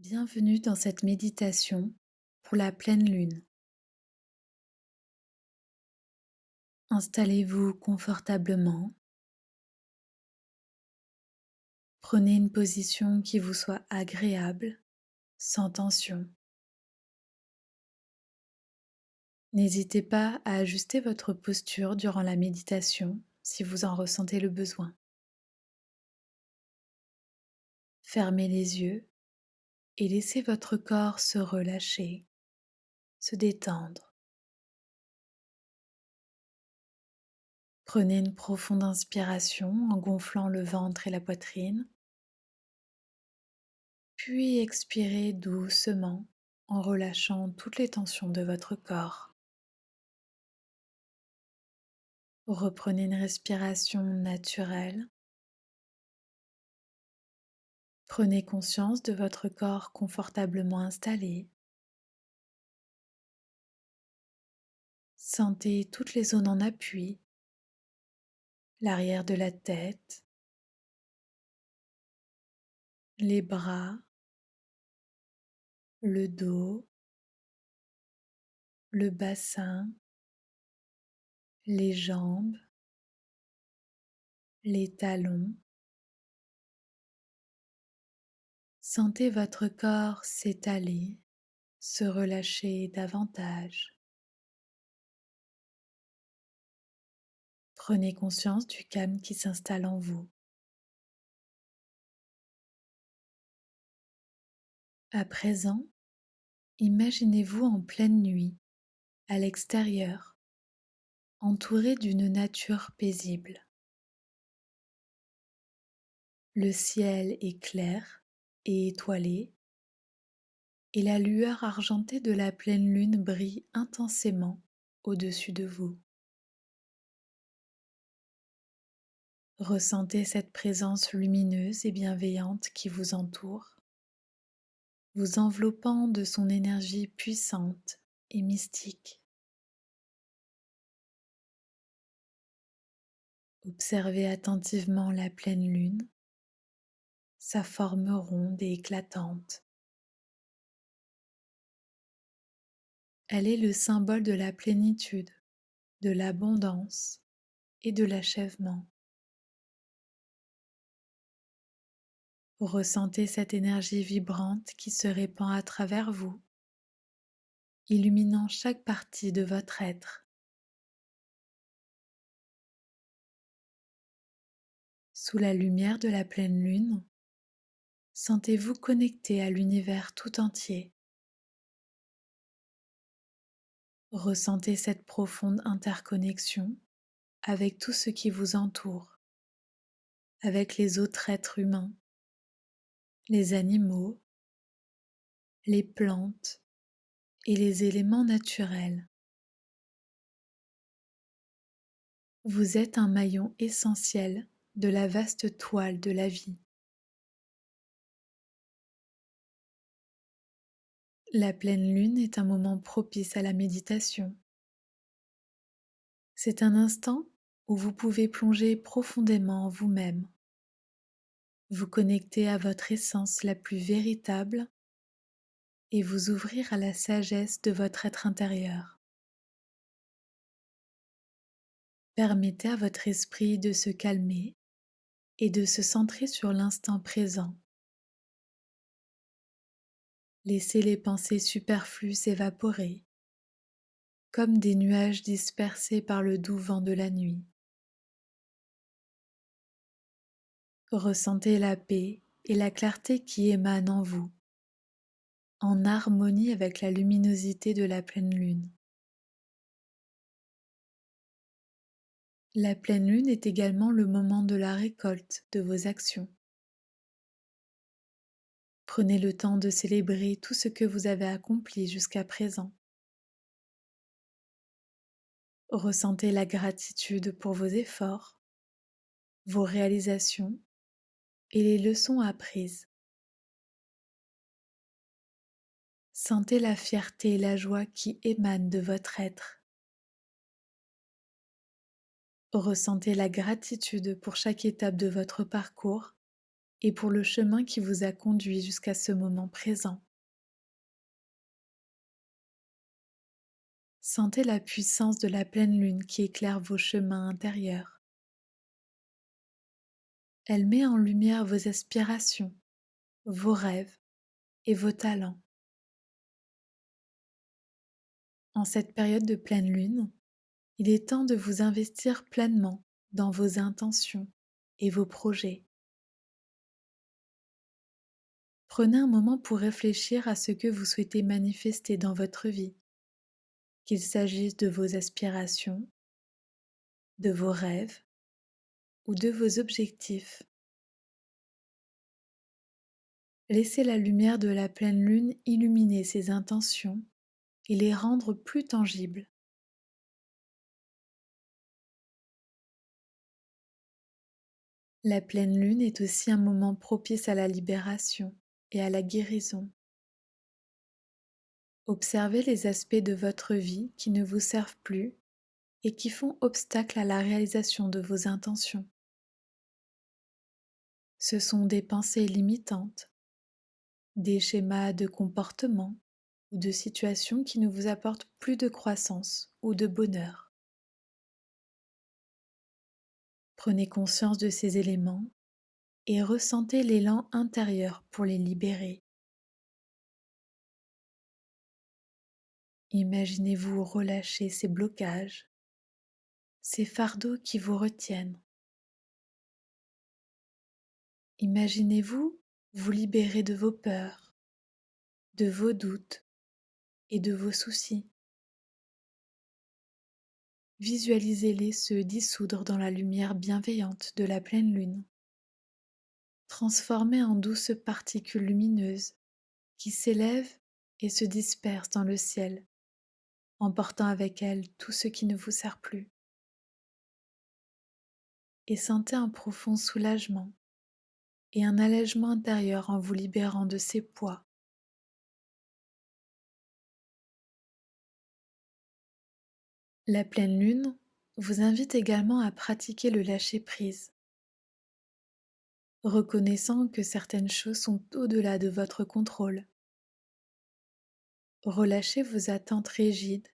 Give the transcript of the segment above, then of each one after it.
Bienvenue dans cette méditation pour la pleine lune. Installez-vous confortablement. Prenez une position qui vous soit agréable, sans tension. N'hésitez pas à ajuster votre posture durant la méditation si vous en ressentez le besoin. Fermez les yeux et laissez votre corps se relâcher, se détendre. Prenez une profonde inspiration en gonflant le ventre et la poitrine. Puis expirez doucement en relâchant toutes les tensions de votre corps. Reprenez une respiration naturelle. Prenez conscience de votre corps confortablement installé. Sentez toutes les zones en appui, l'arrière de la tête, les bras, le dos, le bassin, les jambes, les talons. Sentez votre corps s'étaler, se relâcher davantage. Prenez conscience du calme qui s'installe en vous. À présent, imaginez-vous en pleine nuit, à l'extérieur, entouré d'une nature paisible. Le ciel est clair et étoilé, et la lueur argentée de la pleine lune brille intensément au-dessus de vous. Ressentez cette présence lumineuse et bienveillante qui vous entoure, vous enveloppant de son énergie puissante et mystique. Observez attentivement la pleine lune, sa forme ronde et éclatante. Elle est le symbole de la plénitude, de l'abondance et de l'achèvement. Ressentez cette énergie vibrante qui se répand à travers vous, illuminant chaque partie de votre être. Sous la lumière de la pleine lune, sentez-vous connecté à l'univers tout entier. Ressentez cette profonde interconnexion avec tout ce qui vous entoure, avec les autres êtres humains, les animaux, les plantes et les éléments naturels. Vous êtes un maillon essentiel de la vaste toile de la vie. La pleine lune est un moment propice à la méditation. C'est un instant où vous pouvez plonger profondément en vous-même, vous connecter à votre essence la plus véritable et vous ouvrir à la sagesse de votre être intérieur. Permettez à votre esprit de se calmer et de se centrer sur l'instant présent. Laissez les pensées superflues s'évaporer, comme des nuages dispersés par le doux vent de la nuit. Ressentez la paix et la clarté qui émanent en vous, en harmonie avec la luminosité de la pleine lune. La pleine lune est également le moment de la récolte de vos actions. Prenez le temps de célébrer tout ce que vous avez accompli jusqu'à présent. Ressentez la gratitude pour vos efforts, vos réalisations et les leçons apprises. Sentez la fierté et la joie qui émanent de votre être. Ressentez la gratitude pour chaque étape de votre parcours et pour le chemin qui vous a conduit jusqu'à ce moment présent. Sentez la puissance de la pleine lune qui éclaire vos chemins intérieurs. Elle met en lumière vos aspirations, vos rêves et vos talents. En cette période de pleine lune, il est temps de vous investir pleinement dans vos intentions et vos projets. Prenez un moment pour réfléchir à ce que vous souhaitez manifester dans votre vie, qu'il s'agisse de vos aspirations, de vos rêves ou de vos objectifs. Laissez la lumière de la pleine lune illuminer ces intentions et les rendre plus tangibles. La pleine lune est aussi un moment propice à la libération et à la guérison. Observez les aspects de votre vie qui ne vous servent plus et qui font obstacle à la réalisation de vos intentions. Ce sont des pensées limitantes, des schémas de comportement ou de situations qui ne vous apportent plus de croissance ou de bonheur. Prenez conscience de ces éléments et ressentez l'élan intérieur pour les libérer. Imaginez-vous relâcher ces blocages, ces fardeaux qui vous retiennent. Imaginez-vous vous libérer de vos peurs, de vos doutes et de vos soucis. Visualisez-les se dissoudre dans la lumière bienveillante de la pleine lune, transformés en douces particules lumineuses qui s'élèvent et se dispersent dans le ciel, emportant avec elles tout ce qui ne vous sert plus. Et sentez un profond soulagement et un allègement intérieur en vous libérant de ces poids. La pleine lune vous invite également à pratiquer le lâcher-prise, reconnaissant que certaines choses sont au-delà de votre contrôle. Relâchez vos attentes rigides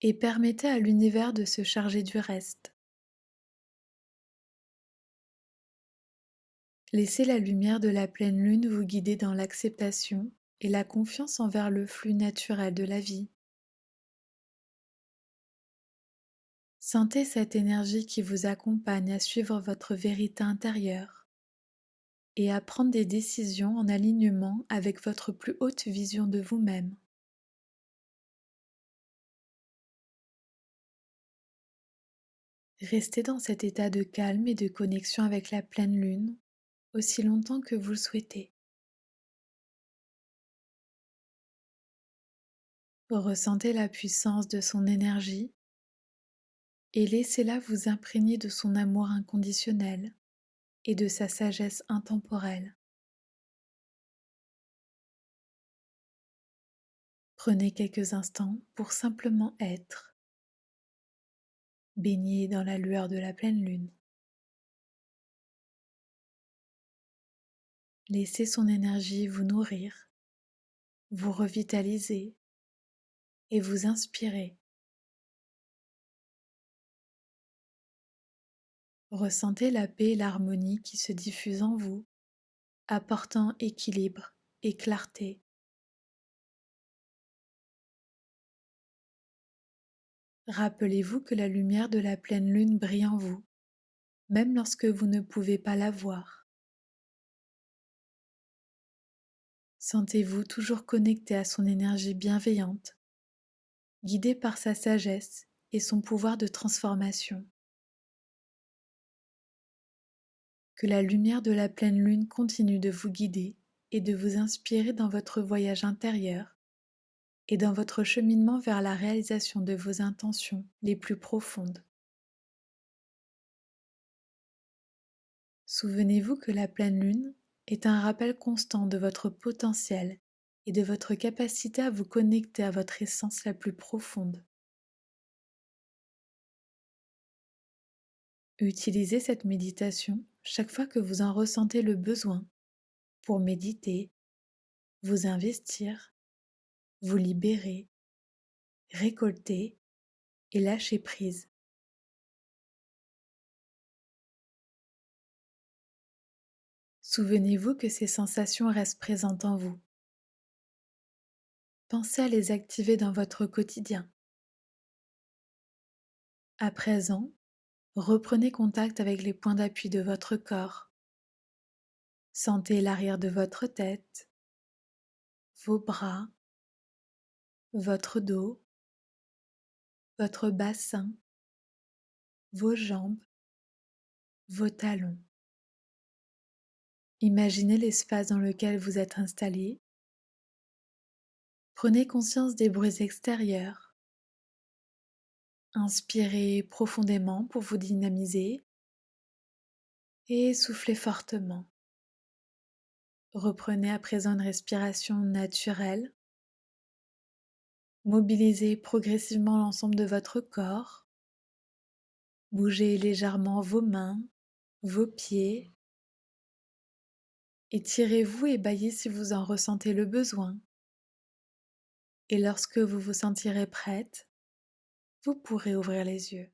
et permettez à l'univers de se charger du reste. Laissez la lumière de la pleine lune vous guider dans l'acceptation et la confiance envers le flux naturel de la vie. Sentez cette énergie qui vous accompagne à suivre votre vérité intérieure et à prendre des décisions en alignement avec votre plus haute vision de vous-même. Restez dans cet état de calme et de connexion avec la pleine lune aussi longtemps que vous le souhaitez. Ressentez la puissance de son énergie et laissez-la vous imprégner de son amour inconditionnel et de sa sagesse intemporelle. Prenez quelques instants pour simplement être, baigné dans la lueur de la pleine lune. Laissez son énergie vous nourrir, vous revitaliser et vous inspirer. Ressentez la paix et l'harmonie qui se diffusent en vous, apportant équilibre et clarté. Rappelez-vous que la lumière de la pleine lune brille en vous, même lorsque vous ne pouvez pas la voir. Sentez-vous toujours connecté à son énergie bienveillante, guidé par sa sagesse et son pouvoir de transformation. Que la lumière de la pleine lune continue de vous guider et de vous inspirer dans votre voyage intérieur et dans votre cheminement vers la réalisation de vos intentions les plus profondes. Souvenez-vous que la pleine lune est un rappel constant de votre potentiel et de votre capacité à vous connecter à votre essence la plus profonde. Utilisez cette méditation chaque fois que vous en ressentez le besoin pour méditer, vous investir, vous libérer, récolter et lâcher prise. Souvenez-vous que ces sensations restent présentes en vous. Pensez à les activer dans votre quotidien. À présent, reprenez contact avec les points d'appui de votre corps. Sentez l'arrière de votre tête, vos bras, votre dos, votre bassin, vos jambes, vos talons. Imaginez l'espace dans lequel vous êtes installé. Prenez conscience des bruits extérieurs. Inspirez profondément pour vous dynamiser et soufflez fortement. Reprenez à présent une respiration naturelle. Mobilisez progressivement l'ensemble de votre corps. Bougez légèrement vos mains, vos pieds. Étirez-vous et bâillez si vous en ressentez le besoin. Et lorsque vous vous sentirez prête, vous pourrez ouvrir les yeux.